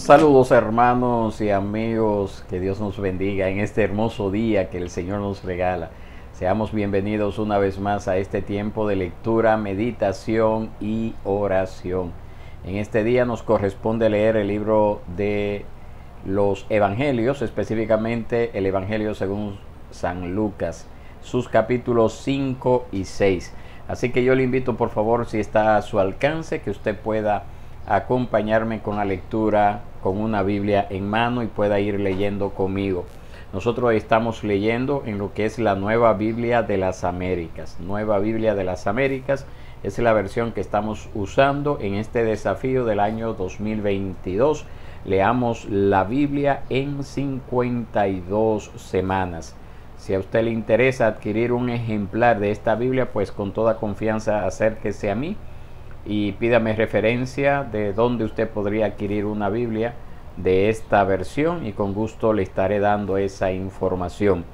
Saludos hermanos y amigos, que Dios nos bendiga en este hermoso día que el Señor nos regala. Seamos bienvenidos una vez más a este tiempo de lectura, meditación y oración. En este día nos corresponde leer el libro de los Evangelios, específicamente el Evangelio según San Lucas, sus capítulos 5 y 6. Así que yo le invito, por favor, si está a su alcance, que usted pueda acompañarme con la lectura con una Biblia en mano y pueda ir leyendo conmigo. Nosotros estamos leyendo en lo que es la Nueva Biblia de las Américas. Nueva Biblia de las Américas es la versión que estamos usando en este desafío del año 2022. Leamos la Biblia en 52 semanas. Si a usted le interesa adquirir un ejemplar de esta Biblia, pues con toda confianza acérquese a mí y pídame referencia de dónde usted podría adquirir una Biblia de esta versión y con gusto le estaré dando esa información.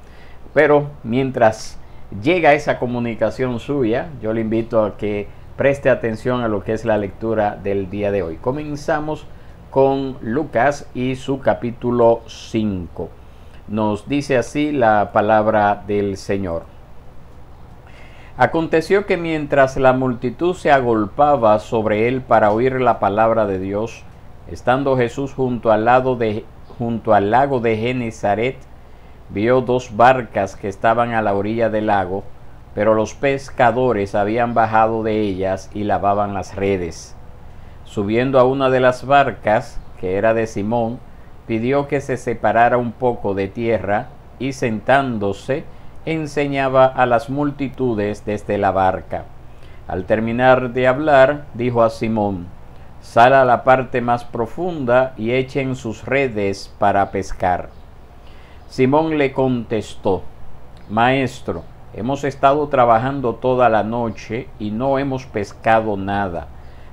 Pero mientras llega esa comunicación suya, yo le invito a que preste atención a lo que es la lectura del día de hoy. Comenzamos con Lucas y su capítulo 5. Nos dice así la palabra del Señor. Aconteció que mientras la multitud se agolpaba sobre él para oír la palabra de Dios, estando Jesús junto al lago de Genezaret, vio dos barcas que estaban a la orilla del lago, pero los pescadores habían bajado de ellas y lavaban las redes. Subiendo a una de las barcas, que era de Simón, pidió que se separara un poco de tierra y sentándose, enseñaba a las multitudes desde la barca. Al terminar de hablar, dijo a Simón: sal a la parte más profunda y echen sus redes para pescar. Simón le contestó: Maestro, hemos estado trabajando toda la noche y no hemos pescado nada,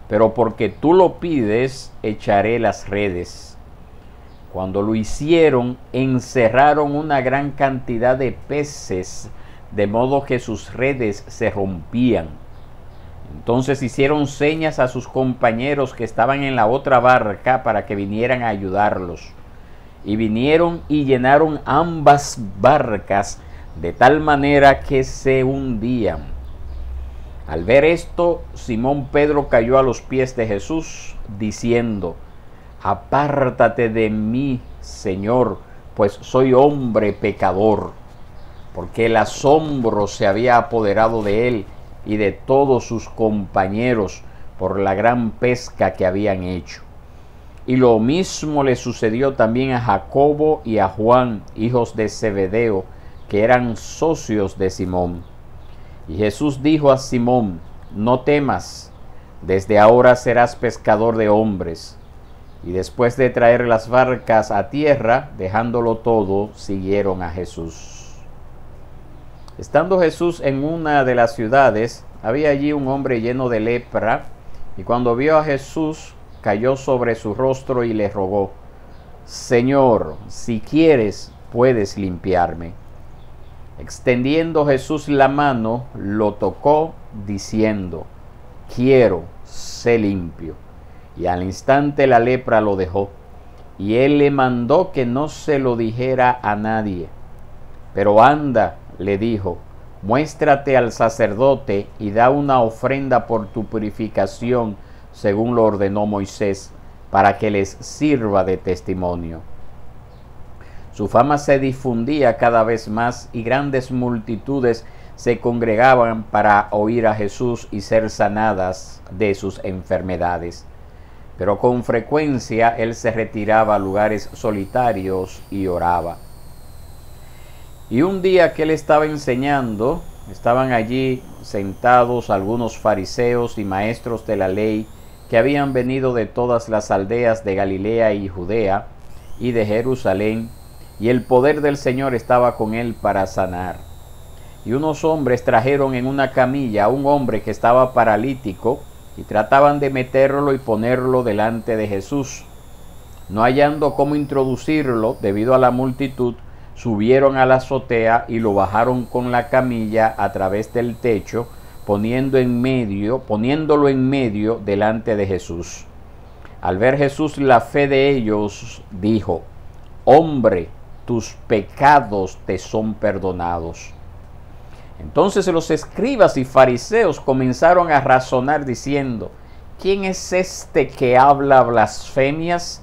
pero porque tú lo pides, echaré las redes. Cuando lo hicieron, encerraron una gran cantidad de peces, de modo que sus redes se rompían. Entonces hicieron señas a sus compañeros que estaban en la otra barca para que vinieran a ayudarlos. Y vinieron y llenaron ambas barcas de tal manera que se hundían. Al ver esto, Simón Pedro cayó a los pies de Jesús, diciendo: apártate de mí, Señor, pues soy hombre pecador. Porque el asombro se había apoderado de él y de todos sus compañeros por la gran pesca que habían hecho. Y lo mismo le sucedió también a Jacobo y a Juan, hijos de Zebedeo, que eran socios de Simón. Y Jesús dijo a Simón: no temas, desde ahora serás pescador de hombres. Y después de traer las barcas a tierra, dejándolo todo, siguieron a Jesús. Estando Jesús en una de las ciudades, había allí un hombre lleno de lepra, y cuando vio a Jesús, cayó sobre su rostro y le rogó: Señor, si quieres, puedes limpiarme. Extendiendo Jesús la mano, lo tocó, diciendo: quiero, sé limpio. Y al instante la lepra lo dejó, y él le mandó que no se lo dijera a nadie. Pero anda, le dijo, muéstrate al sacerdote y da una ofrenda por tu purificación, según lo ordenó Moisés, para que les sirva de testimonio. Su fama se difundía cada vez más y grandes multitudes se congregaban para oír a Jesús y ser sanadas de sus enfermedades. Pero con frecuencia él se retiraba a lugares solitarios y oraba. Y un día que él estaba enseñando, estaban allí sentados algunos fariseos y maestros de la ley que habían venido de todas las aldeas de Galilea y Judea y de Jerusalén, y el poder del Señor estaba con él para sanar. Y unos hombres trajeron en una camilla a un hombre que estaba paralítico, y trataban de meterlo y ponerlo delante de Jesús. No hallando cómo introducirlo debido a la multitud, subieron a la azotea y lo bajaron con la camilla a través del techo, poniéndolo en medio delante de Jesús. Al ver Jesús la fe de ellos, dijo: hombre, tus pecados te son perdonados. Entonces los escribas y fariseos comenzaron a razonar diciendo: ¿quién es este que habla blasfemias?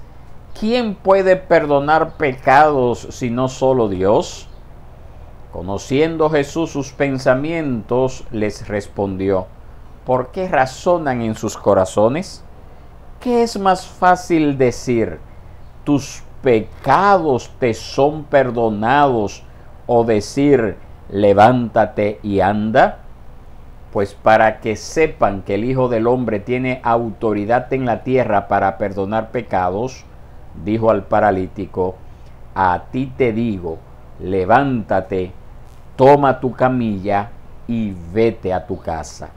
¿Quién puede perdonar pecados sino solo Dios? Conociendo Jesús sus pensamientos, les respondió: ¿por qué razonan en sus corazones? ¿Qué es más fácil decir: tus pecados te son perdonados, o decir: levántate y anda? Pues para que sepan que el Hijo del Hombre tiene autoridad en la tierra para perdonar pecados, dijo al paralítico: a ti te digo, levántate, toma tu camilla y vete a tu casa.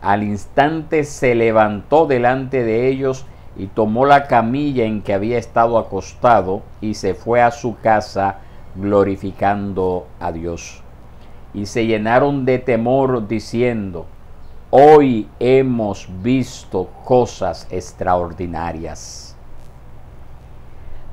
Al instante se levantó delante de ellos y tomó la camilla en que había estado acostado y se fue a su casa glorificando a Dios. Y se llenaron de temor diciendo: hoy hemos visto cosas extraordinarias.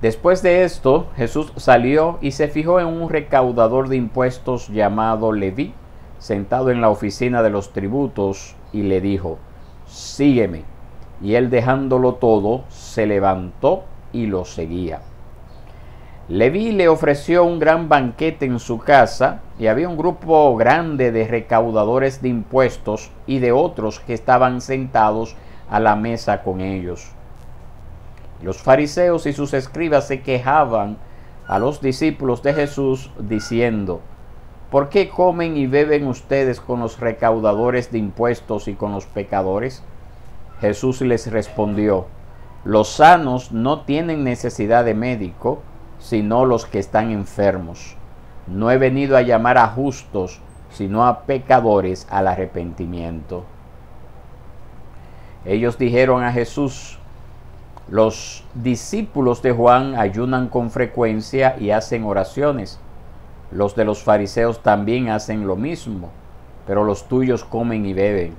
Después de esto, Jesús salió y se fijó en un recaudador de impuestos llamado Leví, sentado en la oficina de los tributos, y le dijo: sígueme. Y él, dejándolo todo, se levantó y lo seguía. Leví le ofreció un gran banquete en su casa, y había un grupo grande de recaudadores de impuestos y de otros que estaban sentados a la mesa con ellos. Los fariseos y sus escribas se quejaban a los discípulos de Jesús diciendo: ¿por qué comen y beben ustedes con los recaudadores de impuestos y con los pecadores? Jesús les respondió: los sanos no tienen necesidad de médico, sino los que están enfermos. No he venido a llamar a justos, sino a pecadores al arrepentimiento. Ellos dijeron a Jesús: los discípulos de Juan ayunan con frecuencia y hacen oraciones. Los de los fariseos también hacen lo mismo, pero los tuyos comen y beben.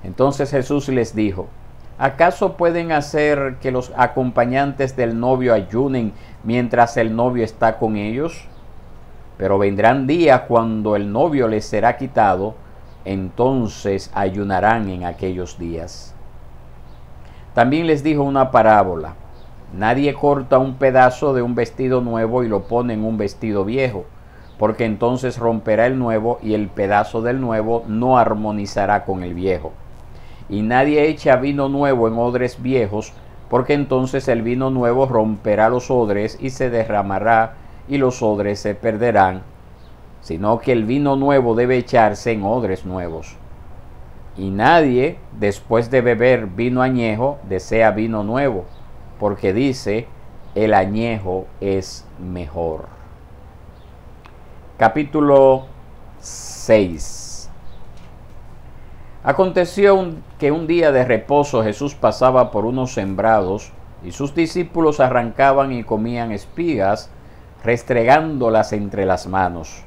Entonces Jesús les dijo: ¿acaso pueden hacer que los acompañantes del novio ayunen mientras el novio está con ellos? Pero vendrán días cuando el novio les será quitado, entonces ayunarán en aquellos días. También les dijo una parábola: nadie corta un pedazo de un vestido nuevo y lo pone en un vestido viejo, porque entonces romperá el nuevo y el pedazo del nuevo no armonizará con el viejo. Y nadie echa vino nuevo en odres viejos, porque entonces el vino nuevo romperá los odres y se derramará y los odres se perderán, sino que el vino nuevo debe echarse en odres nuevos. Y nadie, después de beber vino añejo, desea vino nuevo, porque dice: el añejo es mejor. Capítulo 6. Aconteció que un día de reposo Jesús pasaba por unos sembrados, y sus discípulos arrancaban y comían espigas, restregándolas entre las manos.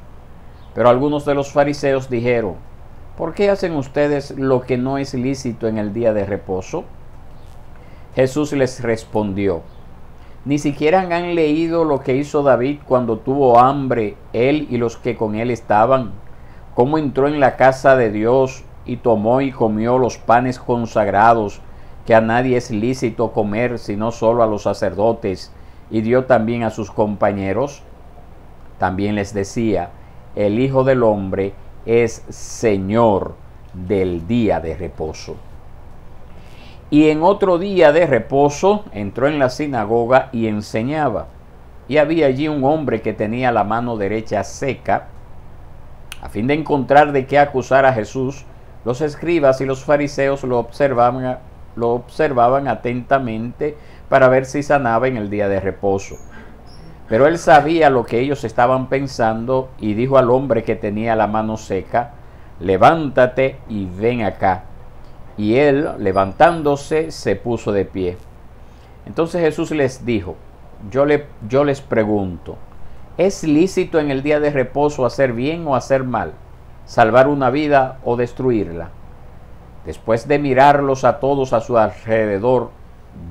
Pero algunos de los fariseos dijeron: ¿por qué hacen ustedes lo que no es lícito en el día de reposo? Jesús les respondió: ¿ni siquiera han leído lo que hizo David cuando tuvo hambre, él y los que con él estaban? ¿Cómo entró en la casa de Dios y tomó y comió los panes consagrados, que a nadie es lícito comer sino solo a los sacerdotes, y dio también a sus compañeros? También les decía: el Hijo del Hombre es Señor del día de reposo. Y en otro día de reposo entró en la sinagoga y enseñaba. Y había allí un hombre que tenía la mano derecha seca. A fin de encontrar de qué acusar a Jesús, los escribas y los fariseos lo observaban atentamente para ver si sanaba en el día de reposo. Pero él sabía lo que ellos estaban pensando y dijo al hombre que tenía la mano seca: levántate y ven acá. Y él, levantándose, se puso de pie. Entonces Jesús les dijo: yo les pregunto, ¿es lícito en el día de reposo hacer bien o hacer mal, salvar una vida o destruirla? Después de mirarlos a todos a su alrededor,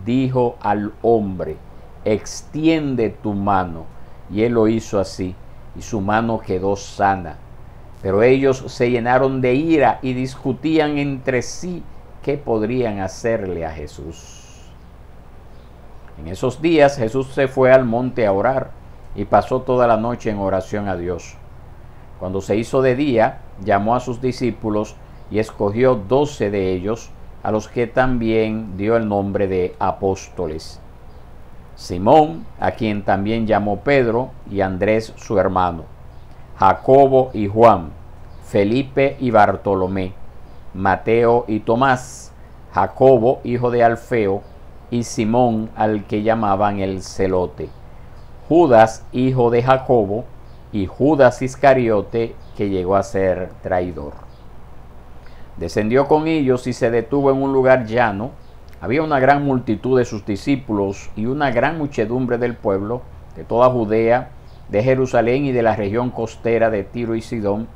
dijo al hombre: extiende tu mano. Y él lo hizo así, y su mano quedó sana. Pero ellos se llenaron de ira y discutían entre sí qué podrían hacerle a Jesús. En esos días Jesús se fue al monte a orar y pasó toda la noche en oración a Dios. Cuando se hizo de día, llamó a sus discípulos y escogió 12 de ellos, a los que también dio el nombre de apóstoles: Simón, a quien también llamó Pedro, y Andrés su hermano, Jacobo y Juan, Felipe y Bartolomé, Mateo y Tomás, Jacobo hijo de Alfeo, y Simón, al que llamaban el Celote, Judas hijo de Jacobo, y Judas Iscariote, que llegó a ser traidor. Descendió con ellos y se detuvo en un lugar llano. Había una gran multitud de sus discípulos y una gran muchedumbre del pueblo, de toda Judea, de Jerusalén y de la región costera de Tiro y Sidón,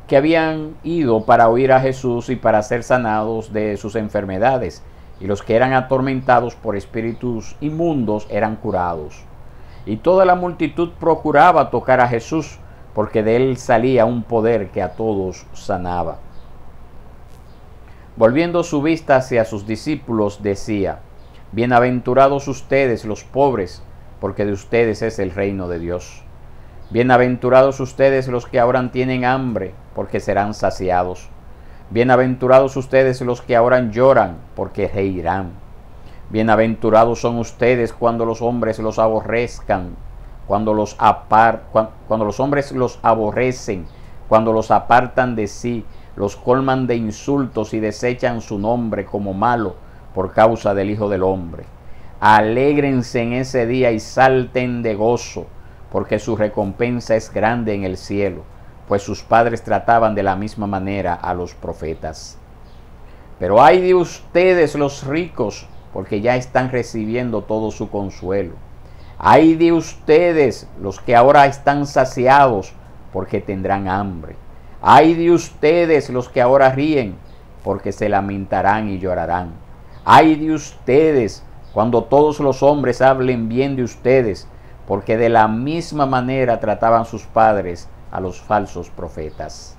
que habían ido para oír a Jesús y para ser sanados de sus enfermedades, y los que eran atormentados por espíritus inmundos eran curados. Y toda la multitud procuraba tocar a Jesús, porque de él salía un poder que a todos sanaba. Volviendo su vista hacia sus discípulos, decía: bienaventurados ustedes los pobres, porque de ustedes es el reino de Dios. Bienaventurados ustedes los que ahora tienen hambre, porque serán saciados. Bienaventurados ustedes los que ahora lloran, porque reirán. Bienaventurados son ustedes cuando los hombres los aborrezcan, cuando los hombres los aborrecen, cuando los apartan de sí, los colman de insultos y desechan su nombre como malo por causa del Hijo del Hombre. Alégrense en ese día y salten de gozo, porque su recompensa es grande en el cielo, pues sus padres trataban de la misma manera a los profetas. Pero ay de ustedes los ricos, porque ya están recibiendo todo su consuelo. Ay de ustedes los que ahora están saciados, porque tendrán hambre. Ay de ustedes los que ahora ríen, porque se lamentarán y llorarán. Ay de ustedes cuando todos los hombres hablen bien de ustedes, porque de la misma manera trataban sus padres a los falsos profetas.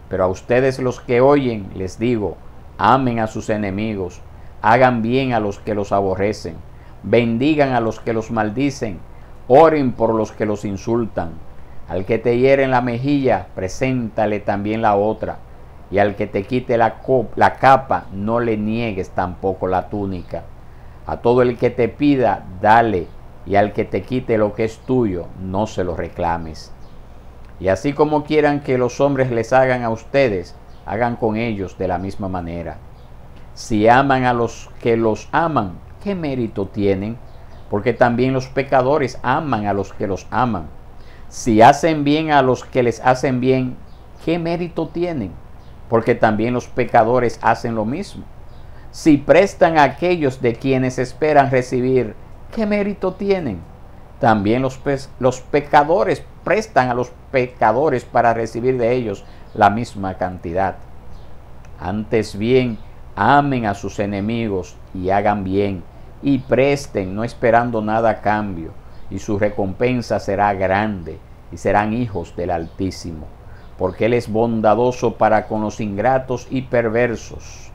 Pero a ustedes los que oyen les digo: amen a sus enemigos, hagan bien a los que los aborrecen, bendigan a los que los maldicen, oren por los que los insultan. Al que te hiere en la mejilla, preséntale también la otra, y al que te quite la capa, no le niegues tampoco la túnica. A todo el que te pida, dale, y al que te quite lo que es tuyo, no se lo reclames. Y así como quieran que los hombres les hagan a ustedes, hagan con ellos de la misma manera. Si aman a los que los aman, ¿qué mérito tienen? Porque también los pecadores aman a los que los aman. Si hacen bien a los que les hacen bien, ¿qué mérito tienen? Porque también los pecadores hacen lo mismo. Si prestan a aquellos de quienes esperan recibir, ¿qué mérito tienen? También los pecadores prestan a los pecadores para recibir de ellos la misma cantidad. Antes bien, amen a sus enemigos y hagan bien, y presten, no esperando nada a cambio, y su recompensa será grande, y serán hijos del Altísimo, porque Él es bondadoso para con los ingratos y perversos.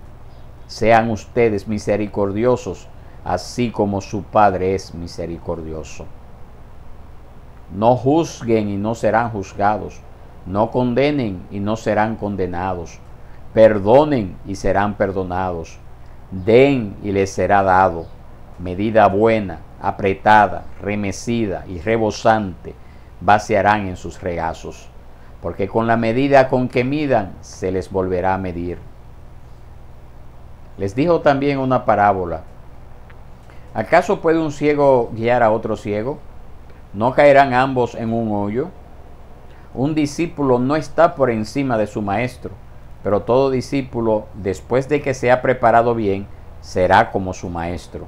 Sean ustedes misericordiosos, así como su Padre es misericordioso. No juzguen y no serán juzgados, no condenen y no serán condenados, perdonen y serán perdonados, den y les será dado, medida buena, apretada, remecida y rebosante, vaciarán en sus regazos, porque con la medida con que midan, se les volverá a medir. Les dijo también una parábola: ¿acaso puede un ciego guiar a otro ciego? ¿No caerán ambos en un hoyo? Un discípulo no está por encima de su maestro, pero todo discípulo, después de que se ha preparado bien, será como su maestro.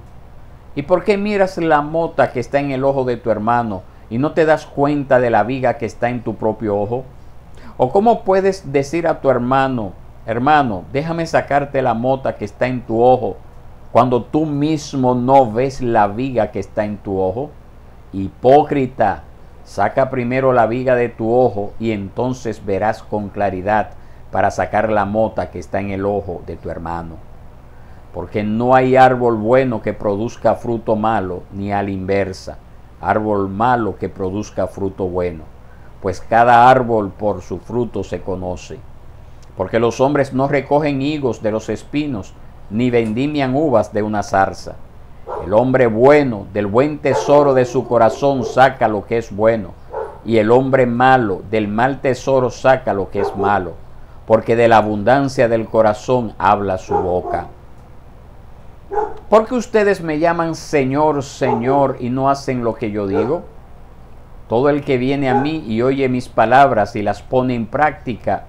¿Y por qué miras la mota que está en el ojo de tu hermano y no te das cuenta de la viga que está en tu propio ojo? ¿O cómo puedes decir a tu hermano: hermano, déjame sacarte la mota que está en tu ojo, cuando tú mismo no ves la viga que está en tu ojo? Hipócrita, saca primero la viga de tu ojo y entonces verás con claridad para sacar la mota que está en el ojo de tu hermano. Porque no hay árbol bueno que produzca fruto malo, ni a la inversa, árbol malo que produzca fruto bueno. Pues cada árbol por su fruto se conoce. Porque los hombres no recogen higos de los espinos, ni vendimian uvas de una zarza. El hombre bueno del buen tesoro de su corazón saca lo que es bueno, y el hombre malo del mal tesoro saca lo que es malo, porque de la abundancia del corazón habla su boca. ¿Por qué ustedes me llaman Señor, Señor, y no hacen lo que yo digo? Todo el que viene a mí y oye mis palabras y las pone en práctica,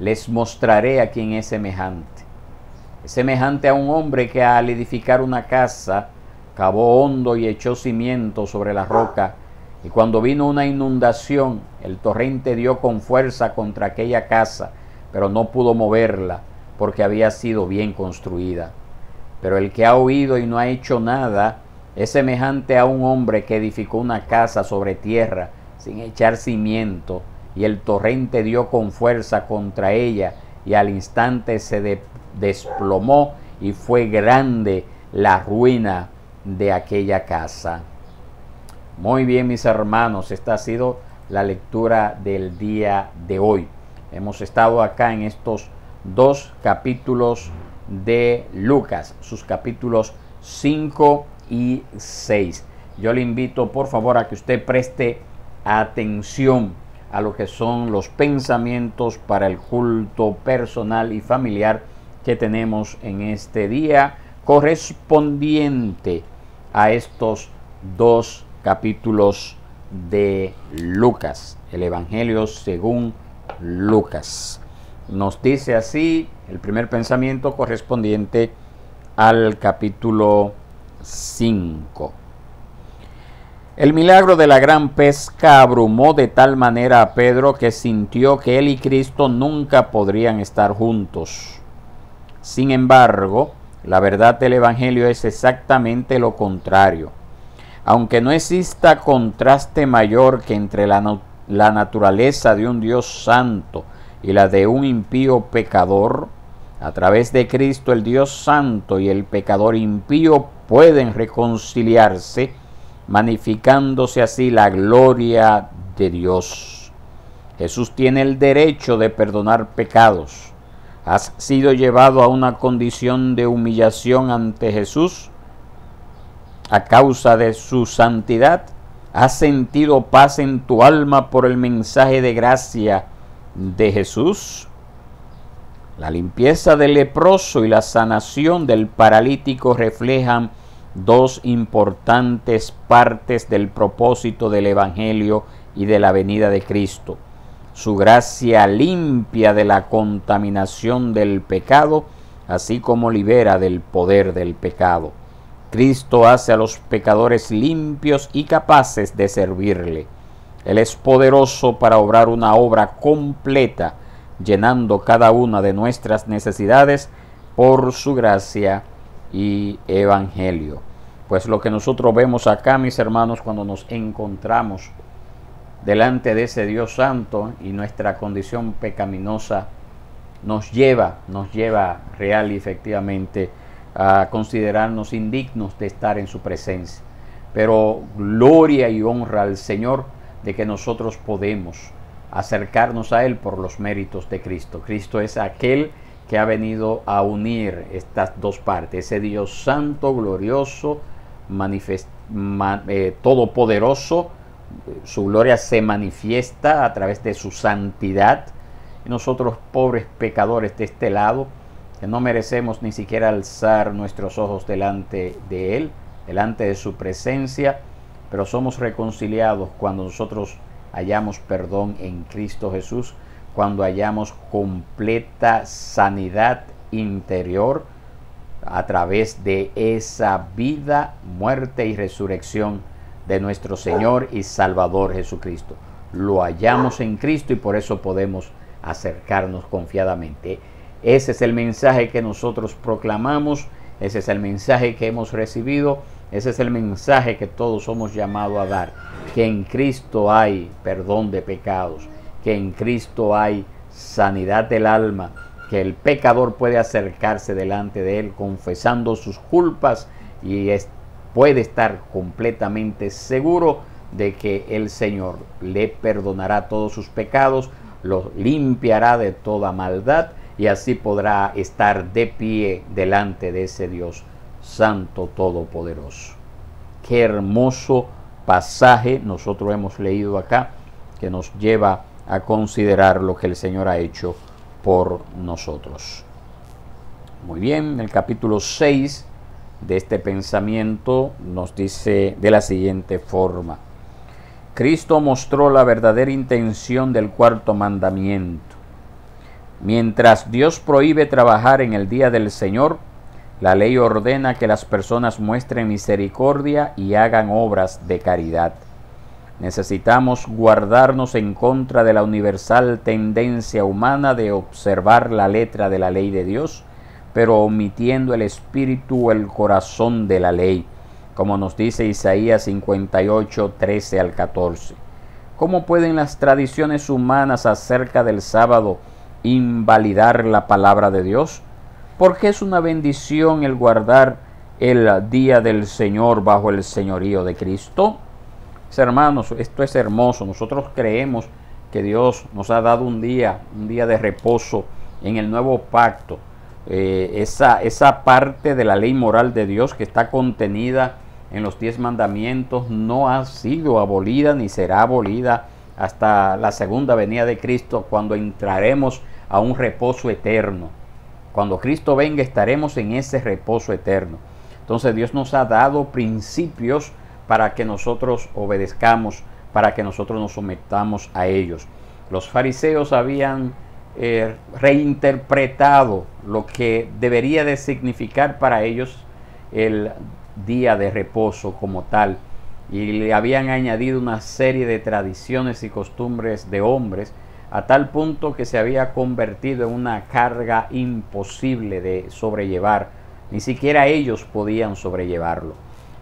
les mostraré a quién es semejante. Es semejante a un hombre que al edificar una casa, cavó hondo y echó cimiento sobre la roca, y cuando vino una inundación, el torrente dio con fuerza contra aquella casa, pero no pudo moverla, porque había sido bien construida. Pero el que ha oído y no ha hecho nada, es semejante a un hombre que edificó una casa sobre tierra, sin echar cimiento, y el torrente dio con fuerza contra ella, y al instante se desplomó, y fue grande la ruina de aquella casa. Muy bien, mis hermanos, esta ha sido la lectura del día de hoy. Hemos estado acá en estos dos capítulos de Lucas, sus capítulos 5 y 6. Yo le invito por favor a que usted preste atención a lo que son los pensamientos para el culto personal y familiar que tenemos en este día, correspondiente a estos dos capítulos de Lucas, el Evangelio según Lucas. Nos dice así el primer pensamiento correspondiente al capítulo 5. El milagro de la gran pesca abrumó de tal manera a Pedro que sintió que él y Cristo nunca podrían estar juntos. Sin embargo, la verdad del Evangelio es exactamente lo contrario. Aunque no exista contraste mayor que entre la naturaleza de un Dios santo y la de un impío pecador, a través de Cristo el Dios santo y el pecador impío pueden reconciliarse, magnificándose así la gloria de Dios. Jesús tiene el derecho de perdonar pecados. ¿Has sido llevado a una condición de humillación ante Jesús a causa de su santidad? ¿Has sentido paz en tu alma por el mensaje de gracia de Jesús? La limpieza del leproso y la sanación del paralítico reflejan dos importantes partes del propósito del Evangelio y de la venida de Cristo. Su gracia limpia de la contaminación del pecado, así como libera del poder del pecado. Cristo hace a los pecadores limpios y capaces de servirle. Él es poderoso para obrar una obra completa, llenando cada una de nuestras necesidades por su gracia y evangelio. Pues lo que nosotros vemos acá, mis hermanos, cuando nos encontramos delante de ese Dios santo y nuestra condición pecaminosa nos lleva real y efectivamente a considerarnos indignos de estar en su presencia. Pero gloria y honra al Señor de que nosotros podemos acercarnos a Él por los méritos de Cristo. Cristo es aquel que ha venido a unir estas dos partes, ese Dios santo, glorioso, todopoderoso. Su gloria se manifiesta a través de su santidad. Y nosotros, pobres pecadores de este lado, que no merecemos ni siquiera alzar nuestros ojos delante de Él, delante de su presencia, pero somos reconciliados cuando nosotros hallamos perdón en Cristo Jesús, cuando hallamos completa sanidad interior a través de esa vida, muerte y resurrección de nuestro Señor y Salvador Jesucristo. Lo hallamos en Cristo y por eso podemos acercarnos confiadamente. Ese es el mensaje que nosotros proclamamos Ese es el mensaje que hemos recibido, ese es el mensaje que todos somos llamados a dar, que en Cristo hay perdón de pecados, que en Cristo hay sanidad del alma, que el pecador puede acercarse delante de Él confesando sus culpas y puede estar completamente seguro de que el Señor le perdonará todos sus pecados, los limpiará de toda maldad y así podrá estar de pie delante de ese Dios Santo Todopoderoso. Qué hermoso pasaje nosotros hemos leído acá, que nos lleva a considerar lo que el Señor ha hecho por nosotros. Muy bien, el capítulo 6 de este pensamiento nos dice de la siguiente forma: Cristo mostró la verdadera intención del cuarto mandamiento. Mientras Dios prohíbe trabajar en el día del Señor, la ley ordena que las personas muestren misericordia y hagan obras de caridad. Necesitamos guardarnos en contra de la universal tendencia humana de observar la letra de la ley de Dios, pero omitiendo el espíritu o el corazón de la ley, como nos dice Isaías 58, 13 al 14. ¿Cómo pueden las tradiciones humanas acerca del sábado invalidar la palabra de Dios? Porque es una bendición el guardar el día del Señor bajo el señorío de Cristo. Hermanos, esto es hermoso. Nosotros creemos que Dios nos ha dado un día de reposo en el nuevo pacto. Esa parte de la ley moral de Dios que está contenida en los 10 mandamientos no ha sido abolida ni será abolida hasta la segunda venida de Cristo, cuando entraremos a un reposo eterno. Cuando Cristo venga estaremos en ese reposo eterno. Entonces Dios nos ha dado principios para que nosotros obedezcamos, para que nosotros nos sometamos a ellos. Los fariseos habían reinterpretado lo que debería de significar para ellos el día de reposo como tal, y le habían añadido una serie de tradiciones y costumbres de hombres, a tal punto que se había convertido en una carga imposible de sobrellevar. Ni siquiera ellos podían sobrellevarlo.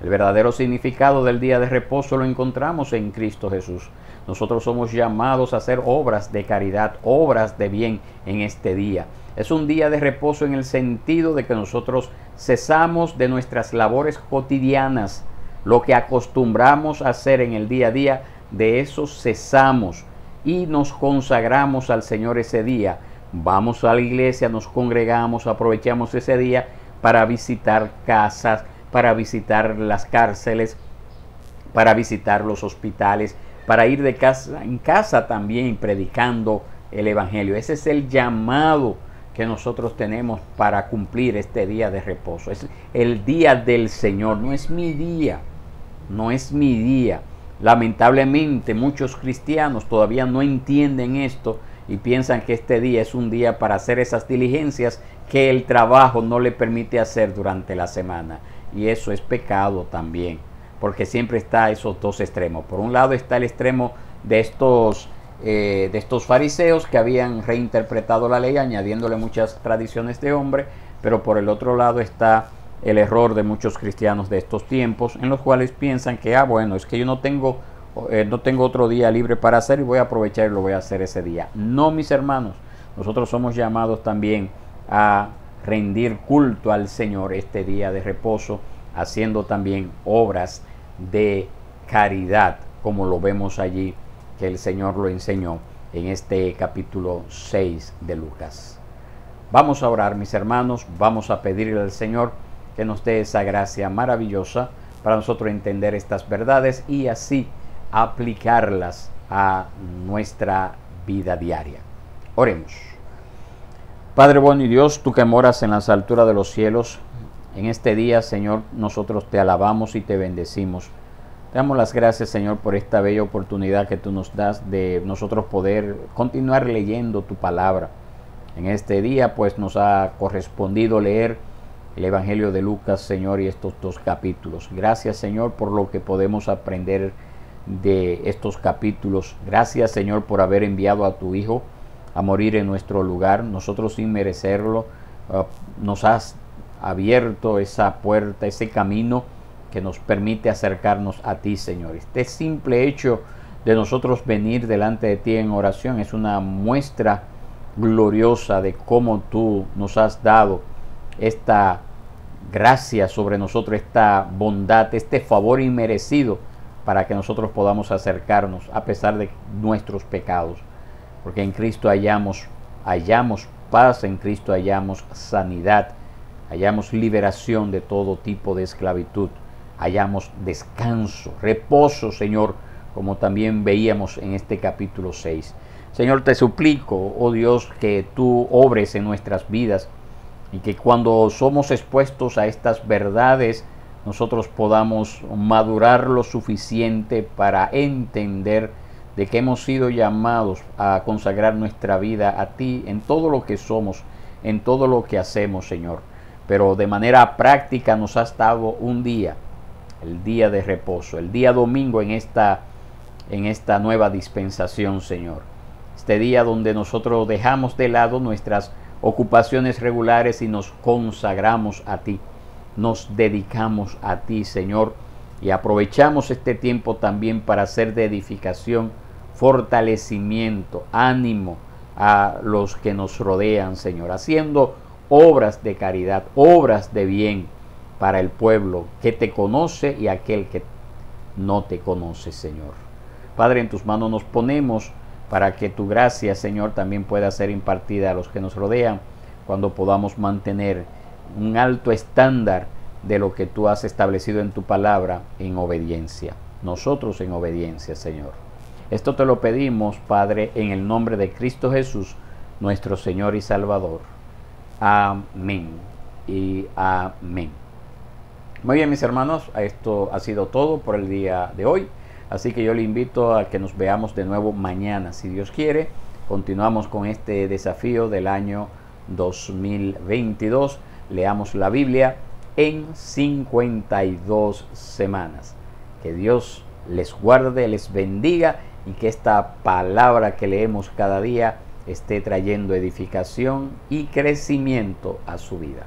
El verdadero significado del día de reposo lo encontramos en Cristo Jesús. Nosotros somos llamados a hacer obras de caridad, obras de bien en este día. Es un día de reposo en el sentido de que nosotros cesamos de nuestras labores cotidianas. Lo que acostumbramos a hacer en el día a día, de eso cesamos y nos consagramos al Señor ese día. Vamos a la iglesia, nos congregamos, aprovechamos ese día para visitar casas, para visitar las cárceles, para visitar los hospitales, para ir de casa en casa también predicando el Evangelio. Ese es el llamado que nosotros tenemos para cumplir este día de reposo. Es el día del Señor, no es mi día, no es mi día. Lamentablemente muchos cristianos todavía no entienden esto y piensan que este día es un día para hacer esas diligencias que el trabajo no le permite hacer durante la semana. Y eso es pecado también, porque siempre está esos dos extremos. Por un lado está el extremo de estos fariseos que habían reinterpretado la ley añadiéndole muchas tradiciones de hombre, pero por el otro lado está el error de muchos cristianos de estos tiempos, en los cuales piensan que, bueno, es que yo no tengo otro día libre para hacer y voy a aprovechar y lo voy a hacer ese día. No, mis hermanos, nosotros somos llamados también a rendir culto al Señor este día de reposo, haciendo también obras de caridad, como lo vemos allí, que el Señor lo enseñó en este capítulo 6 de Lucas. Vamos a orar, mis hermanos, vamos a pedirle al Señor que nos dé esa gracia maravillosa para nosotros entender estas verdades y así aplicarlas a nuestra vida diaria. Oremos. Padre bueno y Dios, tú que moras en las alturas de los cielos, en este día, Señor, nosotros te alabamos y te bendecimos. Te damos las gracias, Señor, por esta bella oportunidad que tú nos das de nosotros poder continuar leyendo tu palabra. En este día, pues, nos ha correspondido leer el Evangelio de Lucas, Señor, y estos 2 capítulos. Gracias, Señor, por lo que podemos aprender de estos capítulos. Gracias, Señor, por haber enviado a tu Hijo a morir en nuestro lugar. Nosotros sin merecerlo, nos has abierto esa puerta, ese camino que nos permite acercarnos a ti, Señor. Este simple hecho de nosotros venir delante de ti en oración es una muestra gloriosa de cómo tú nos has dado esta gracia sobre nosotros, esta bondad, este favor inmerecido para que nosotros podamos acercarnos a pesar de nuestros pecados. Porque en Cristo hallamos paz, en Cristo hallamos sanidad, hallamos liberación de todo tipo de esclavitud, hallamos descanso, reposo, Señor, como también veíamos en este capítulo 6. Señor, te suplico, oh Dios, que tú obres en nuestras vidas y que cuando somos expuestos a estas verdades, nosotros podamos madurar lo suficiente para entender de que hemos sido llamados a consagrar nuestra vida a ti en todo lo que somos, en todo lo que hacemos, Señor. Pero de manera práctica nos has dado un día, el día de reposo, el día domingo en esta nueva dispensación, Señor. Este día donde nosotros dejamos de lado nuestras ocupaciones regulares y nos consagramos a ti, nos dedicamos a ti, Señor, y aprovechamos este tiempo también para hacer de edificación, fortalecimiento, ánimo a los que nos rodean, Señor, haciendo obras de caridad, obras de bien para el pueblo que te conoce y aquel que no te conoce, Señor. Padre, en tus manos nos ponemos para que tu gracia, Señor, también pueda ser impartida a los que nos rodean, cuando podamos mantener un alto estándar de lo que tú has establecido en tu palabra en obediencia. Nosotros en obediencia, Señor. Esto te lo pedimos, Padre, en el nombre de Cristo Jesús, nuestro Señor y Salvador. Amén y amén. Muy bien, mis hermanos, esto ha sido todo por el día de hoy. Así que yo le invito a que nos veamos de nuevo mañana, si Dios quiere. Continuamos con este desafío del año 2022. Leamos la Biblia en 52 semanas. Que Dios les guarde, les bendiga y que esta palabra que leemos cada día esté trayendo edificación y crecimiento a su vida.